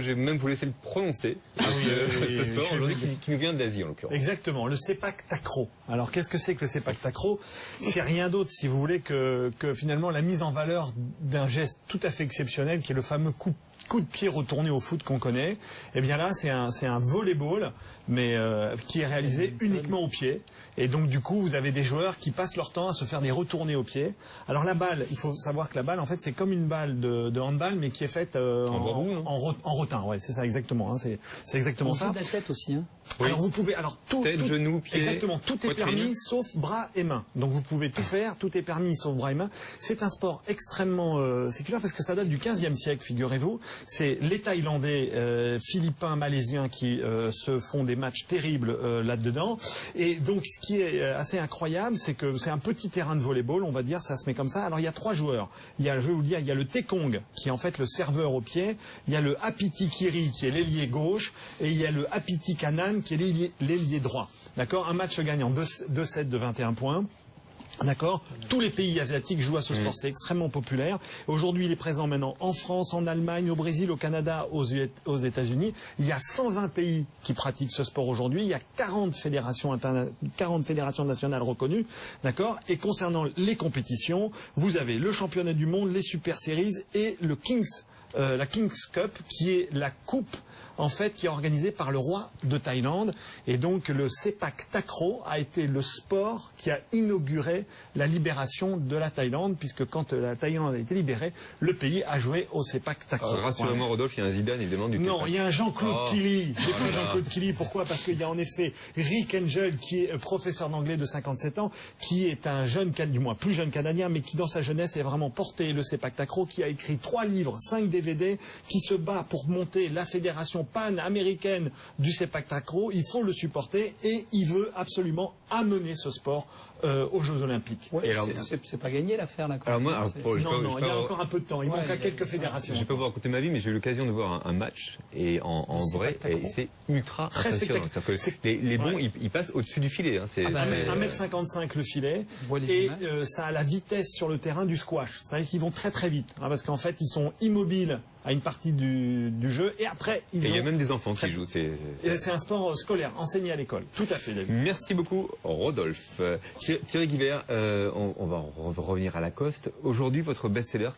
Je vais même vous laisser le prononcer. Ce sport aujourd'hui qui nous vient d'Asie en l'occurrence. Exactement, le sepak takraw. Alors qu'est-ce que c'est que le sepak takraw? C'est rien d'autre, si vous voulez, que finalement la mise en valeur d'un geste tout à fait exceptionnel qui est le fameux coup de pied retourné au foot qu'on connaît. Et bien là, c'est un volleyball, mais qui est réalisé uniquement au pied. Et donc du coup, vous avez des joueurs qui passent leur temps à se faire des retournés au pied. Alors la balle, il faut savoir que la balle, en fait, c'est comme une balle de handball, mais qui est faite en rotin. Ouais, c'est ça exactement. Hein, c'est exactement ça. On joue de la tête aussi. Hein. Oui. Alors vous pouvez, tête, genoux, pieds, exactement, tout est poitrine. permis sauf bras et mains. Donc vous pouvez tout faire, tout est permis sauf bras et mains. C'est un sport extrêmement séculaire parce que ça date du 15e siècle, figurez-vous. C'est les Thaïlandais, Philippins, Malaisiens qui se font des matchs terribles là-dedans. Et donc ce qui est assez incroyable, c'est que c'est un petit terrain de volleyball, on va dire, ça se met comme ça. Alors il y a 3 joueurs. Il y a, je vais vous dire, il y a le Tekong qui est en fait le serveur au pied. Il y a le Apiti Kiri qui est l'ailier gauche et il y a le Apiti Kanan qui est l'ailier droit. D'accord? Un match se gagne en 2 sets de 21 points. D'accord? Tous les pays asiatiques jouent à ce sport, c'est extrêmement populaire. Aujourd'hui, il est présent maintenant en France, en Allemagne, au Brésil, au Canada, aux États-Unis. Il y a 120 pays qui pratiquent ce sport aujourd'hui. Il y a 40 fédérations nationales reconnues. D'accord? Et concernant les compétitions, vous avez le championnat du monde, les Super Series et le la King's Cup, qui est la coupe en fait, qui est organisé par le roi de Thaïlande. Et donc, le sepak takraw a été le sport qui a inauguré la libération de la Thaïlande, puisque quand la Thaïlande a été libérée, le pays a joué au sepak takraw. Rassurez-moi, Rodolphe, il y a un Zidane, évidemment, du Non, il y a un Jean-Claude Killy. J'ai pris Jean-Claude Killy. Pourquoi? Parce qu'il y a en effet Rick Angel, qui est professeur d'anglais de 57 ans, qui est un jeune, du moins plus jeune Canadien, mais qui dans sa jeunesse est vraiment porté le sepak takraw, qui a écrit 3 livres, 5 DVD, qui se bat pour monter la fédération pan-américaine du sepak takraw. Il faut le supporter et il veut absolument amener ce sport aux Jeux Olympiques. Ouais, c'est pas gagné l'affaire là. Alors moi, non, il y a encore un peu de temps. Il manque à quelques fédérations. Je vais pas vous raconter ma vie, mais j'ai eu l'occasion de voir un match et en vrai, et c'est ultra impressionnant. Les bons, ils passent au-dessus du filet. Hein. 1m55 le filet et ça a la vitesse sur le terrain du squash. C'est-à-dire qu'ils vont très très vite, hein, parce qu'en fait ils sont immobiles à une partie du jeu et après il y a même des enfants qui jouent. C'est un sport scolaire, enseigné à l'école. Tout à fait, David. Merci beaucoup, Rodolphe. Thierry Guibert, on va revenir à Lacoste. Aujourd'hui, votre best-seller,